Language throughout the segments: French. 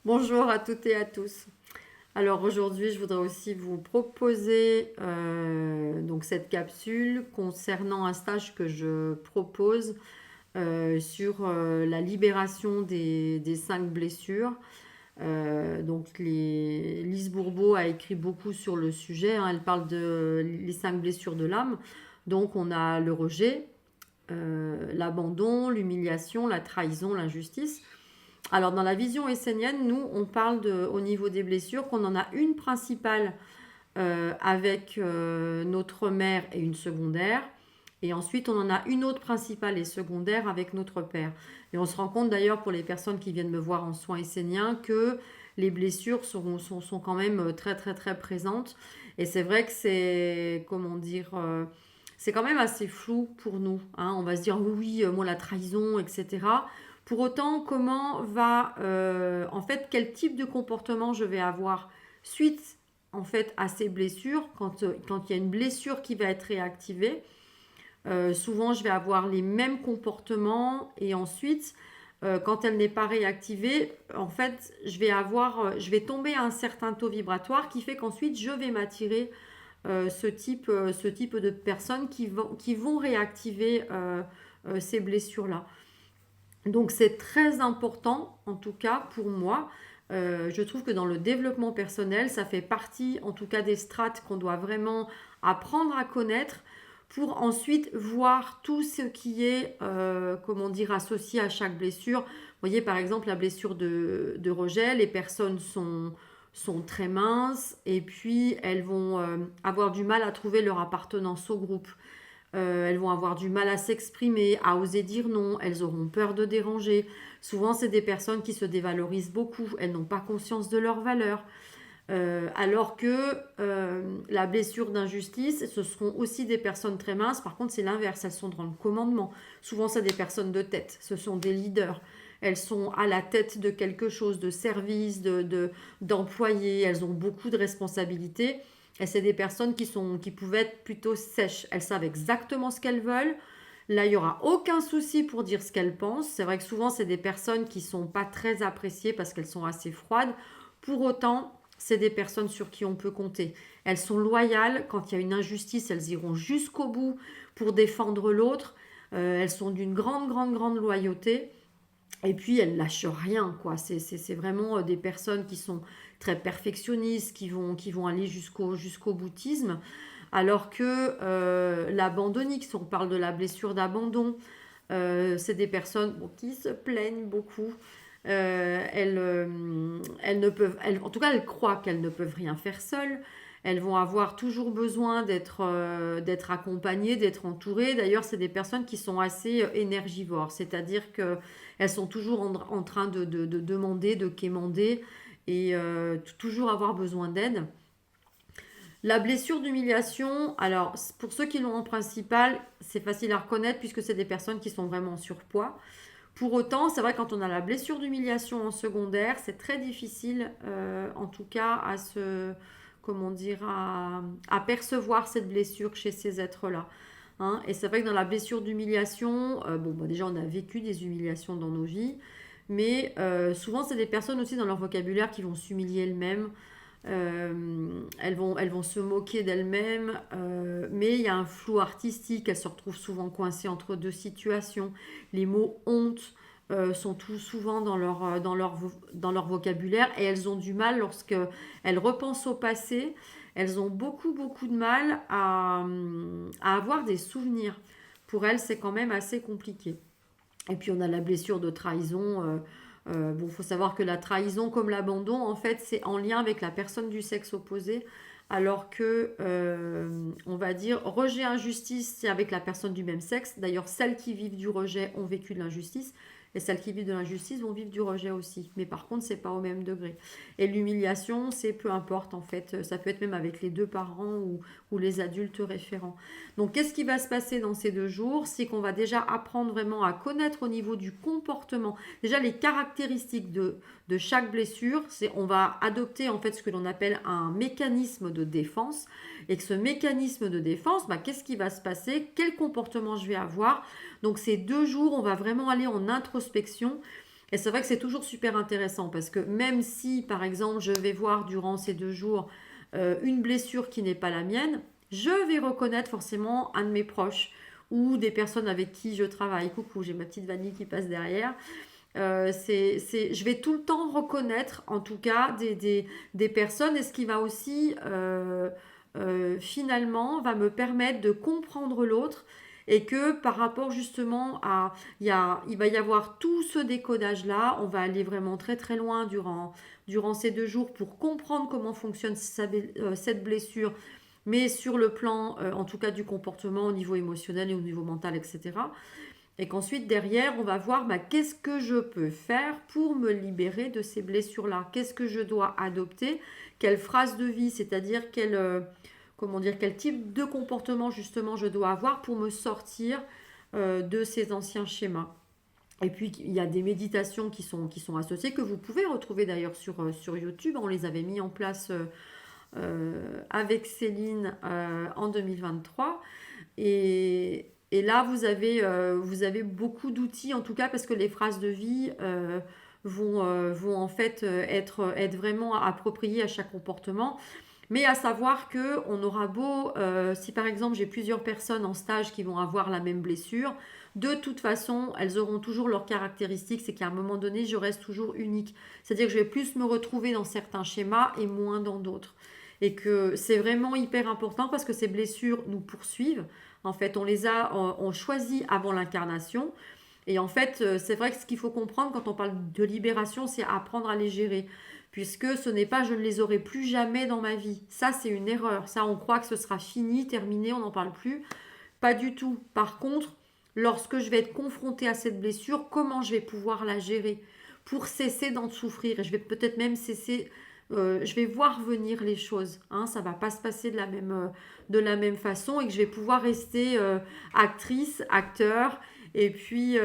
Bonjour à toutes et à tous. Alors aujourd'hui, je voudrais aussi vous proposer donc cette capsule concernant un stage que je propose sur la libération des 5 blessures. Lise Bourbeau a écrit beaucoup sur le sujet, hein. Elle parle de les 5 blessures de l'âme. Donc on a le rejet, l'abandon, l'humiliation, la trahison, l'injustice. Alors, dans la vision essénienne, nous, on parle au niveau des blessures qu'on en a une principale avec notre mère et une secondaire. Et ensuite, on en a une autre principale et secondaire avec notre père. Et on se rend compte d'ailleurs pour les personnes qui viennent me voir en soins esséniens que les blessures sont quand même très très très présentes. Et c'est vrai que c'est, comment dire, c'est quand même assez flou pour nous, hein. On va se dire oui, oui, moi la trahison, etc. Pour autant, comment va, en fait, quel type de comportement je vais avoir suite, en fait, à ces blessures, quand il y a une blessure qui va être réactivée. Souvent, je vais avoir les mêmes comportements et ensuite, quand elle n'est pas réactivée, en fait, je vais tomber à un certain taux vibratoire qui fait qu'ensuite, je vais m'attirer ce type de personnes qui vont réactiver ces blessures-là. Donc c'est très important, en tout cas pour moi. Je trouve que dans le développement personnel, ça fait partie, en tout cas, des strates qu'on doit vraiment apprendre à connaître pour ensuite voir tout ce qui est, comment dire, associé à chaque blessure. Vous voyez, par exemple, la blessure de rejet, les personnes sont très minces et puis elles vont avoir du mal à trouver leur appartenance au groupe. Elles vont avoir du mal à s'exprimer, à oser dire non, elles auront peur de déranger. Souvent, c'est des personnes qui se dévalorisent beaucoup, elles n'ont pas conscience de leur valeur. Alors que la blessure d'injustice, ce seront aussi des personnes très minces. Par contre, c'est l'inverse, elles sont dans le commandement. Souvent, c'est des personnes de tête, ce sont des leaders. Elles sont à la tête de quelque chose, de service, d'employés. Elles ont beaucoup de responsabilités. Et c'est des personnes qui pouvaient être plutôt sèches. Elles savent exactement ce qu'elles veulent. Là, il n'y aura aucun souci pour dire ce qu'elles pensent. C'est vrai que souvent, c'est des personnes qui ne sont pas très appréciées parce qu'elles sont assez froides. Pour autant, c'est des personnes sur qui on peut compter. Elles sont loyales. Quand il y a une injustice, elles iront jusqu'au bout pour défendre l'autre. Elles sont d'une grande, grande, grande loyauté. Et puis, elles lâchent rien, quoi. C'est vraiment des personnes qui sont très perfectionnistes, qui vont aller jusqu'au boutisme. Alors que l'abandonnique, si on parle de la blessure d'abandon, c'est des personnes bon, qui se plaignent beaucoup. Elles ne peuvent, en tout cas, elles croient qu'elles ne peuvent rien faire seules. Elles vont avoir toujours besoin d'être accompagnées, d'être entourées. D'ailleurs, c'est des personnes qui sont assez énergivores, c'est-à-dire qu'elles sont toujours en train de demander, de quémander et toujours avoir besoin d'aide. La blessure d'humiliation, alors pour ceux qui l'ont en principal, c'est facile à reconnaître puisque c'est des personnes qui sont vraiment en surpoids. Pour autant, c'est vrai quand on a la blessure d'humiliation en secondaire, c'est très difficile, en tout cas, comment dire, à percevoir cette blessure chez ces êtres-là, hein. Et c'est vrai que dans la blessure d'humiliation, bon, bah, déjà on a vécu des humiliations dans nos vies, mais souvent c'est des personnes aussi dans leur vocabulaire qui vont s'humilier elles-mêmes. Elles vont se moquer d'elles-mêmes, mais il y a un flou artistique. Elles se retrouvent souvent coincées entre deux situations. Les mots honte sont tout souvent dans leur vocabulaire et elles ont du mal lorsque elles repensent au passé. Elles ont beaucoup, beaucoup de mal à avoir des souvenirs. Pour elles, c'est quand même assez compliqué. Et puis on a la blessure de trahison. Bon, faut savoir que la trahison comme l'abandon, en fait, c'est en lien avec la personne du sexe opposé, alors que, on va dire, rejet, injustice, c'est avec la personne du même sexe. D'ailleurs, celles qui vivent du rejet ont vécu de l'injustice, et celles qui vivent de l'injustice vont vivre du rejet aussi. Mais par contre, c'est pas au même degré. Et l'humiliation, c'est peu importe, en fait. Ça peut être même avec les deux parents ou les adultes référents. Donc, qu'est-ce qui va se passer dans ces 2 jours? C'est qu'on va déjà apprendre vraiment à connaître au niveau du comportement, déjà les caractéristiques de chaque blessure. On va adopter en fait ce que l'on appelle un mécanisme de défense. Et que ce mécanisme de défense, bah, qu'est-ce qui va se passer? Quel comportement je vais avoir? Donc, ces 2 jours, on va vraiment aller en introspection Et c'est vrai que c'est toujours super intéressant parce que même si, par exemple, je vais voir durant ces 2 jours une blessure qui n'est pas la mienne, je vais reconnaître forcément un de mes proches ou des personnes avec qui je travaille. Coucou, j'ai ma petite Vanille qui passe derrière. Je vais tout le temps reconnaître, en tout cas, des personnes, et ce qui va aussi, finalement, va me permettre de comprendre l'autre, et que par rapport justement à, il va y avoir tout ce décodage-là, on va aller vraiment très très loin durant ces 2 jours pour comprendre comment fonctionne cette blessure, mais sur le plan, en tout cas, du comportement au niveau émotionnel et au niveau mental, etc. Et qu'ensuite, derrière, on va voir qu'est-ce que je peux faire pour me libérer de ces blessures-là. Qu'est-ce que je dois adopter? Quelle phrase de vie, c'est-à-dire comment dire, quel type de comportement justement je dois avoir pour me sortir de ces anciens schémas. Et puis, il y a des méditations qui sont associées, que vous pouvez retrouver d'ailleurs sur YouTube. On les avait mis en place avec Céline en 2023. Et là, vous avez beaucoup d'outils, en tout cas, parce que les phrases de vie vont en fait être vraiment appropriées à chaque comportement. Mais à savoir que on aura beau, si par exemple j'ai plusieurs personnes en stage qui vont avoir la même blessure, de toute façon, elles auront toujours leurs caractéristiques, c'est qu'à un moment donné, je reste toujours unique. C'est-à-dire que je vais plus me retrouver dans certains schémas et moins dans d'autres. Et que c'est vraiment hyper important parce que ces blessures nous poursuivent. En fait, on choisit avant l'incarnation. Et en fait, c'est vrai que ce qu'il faut comprendre quand on parle de libération, c'est apprendre à les gérer. Puisque ce n'est pas je ne les aurai plus jamais dans ma vie. Ça, c'est une erreur. Ça, on croit que ce sera fini, terminé, on n'en parle plus. Pas du tout. Par contre, lorsque je vais être confrontée à cette blessure, comment je vais pouvoir la gérer pour cesser d'en souffrir? Et je vais peut-être même cesser, je vais voir venir les choses. Hein, ça ne va pas se passer de la même façon, et que je vais pouvoir rester actrice, acteur, et puis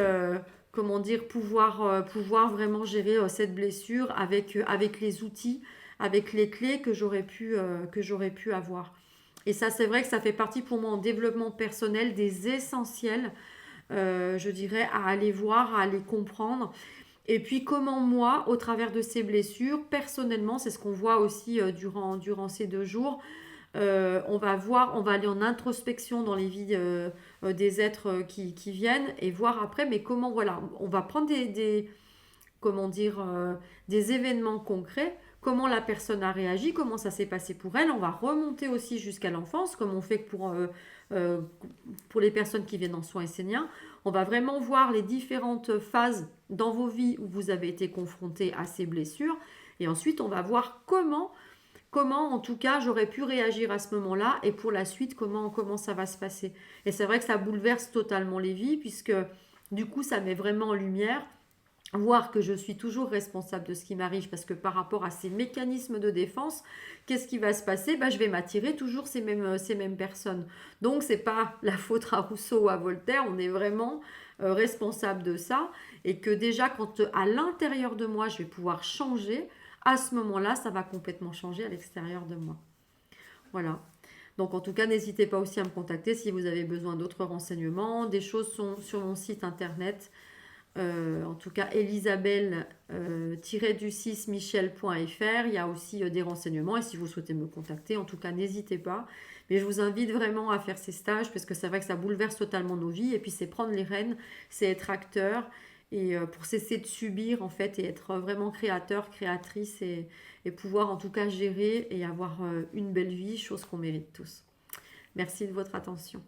comment dire, pouvoir vraiment gérer cette blessure avec les outils, avec les clés que j'aurais pu avoir. Et ça, c'est vrai que ça fait partie pour moi en développement personnel des essentiels, je dirais, à aller voir, à aller comprendre. Et puis comment moi, au travers de ces blessures, personnellement, c'est ce qu'on voit aussi durant ces 2 jours, on va aller en introspection dans les vies des êtres qui viennent, et voir après, mais comment, voilà, on va prendre comment dire, des événements concrets, comment la personne a réagi, comment ça s'est passé pour elle. On va remonter aussi jusqu'à l'enfance, comme on fait pour les personnes qui viennent en soins esséniens. On va vraiment voir les différentes phases dans vos vies où vous avez été confrontés à ces blessures. Et ensuite, on va voir comment en tout cas j'aurais pu réagir à ce moment-là, et pour la suite comment ça va se passer. Et c'est vrai que ça bouleverse totalement les vies, puisque du coup ça met vraiment en lumière, voir que je suis toujours responsable de ce qui m'arrive, parce que par rapport à ces mécanismes de défense, qu'est-ce qui va se passer? Je vais m'attirer toujours ces mêmes personnes. Donc c'est pas la faute à Rousseau ou à Voltaire, on est vraiment responsable de ça, et que déjà quand à l'intérieur de moi je vais pouvoir changer, à ce moment-là, ça va complètement changer à l'extérieur de moi. Voilà. Donc en tout cas, n'hésitez pas aussi à me contacter si vous avez besoin d'autres renseignements. Des choses sont sur mon site internet. En tout cas, elisabelle-du6michel.fr. Il y a aussi des renseignements. Et si vous souhaitez me contacter, en tout cas, n'hésitez pas. Mais je vous invite vraiment à faire ces stages, parce que c'est vrai que ça bouleverse totalement nos vies. Et puis c'est prendre les rênes, c'est être acteur. Et pour cesser de subir en fait, et être vraiment créateur, créatrice, et pouvoir en tout cas gérer et avoir une belle vie, chose qu'on mérite tous. Merci de votre attention.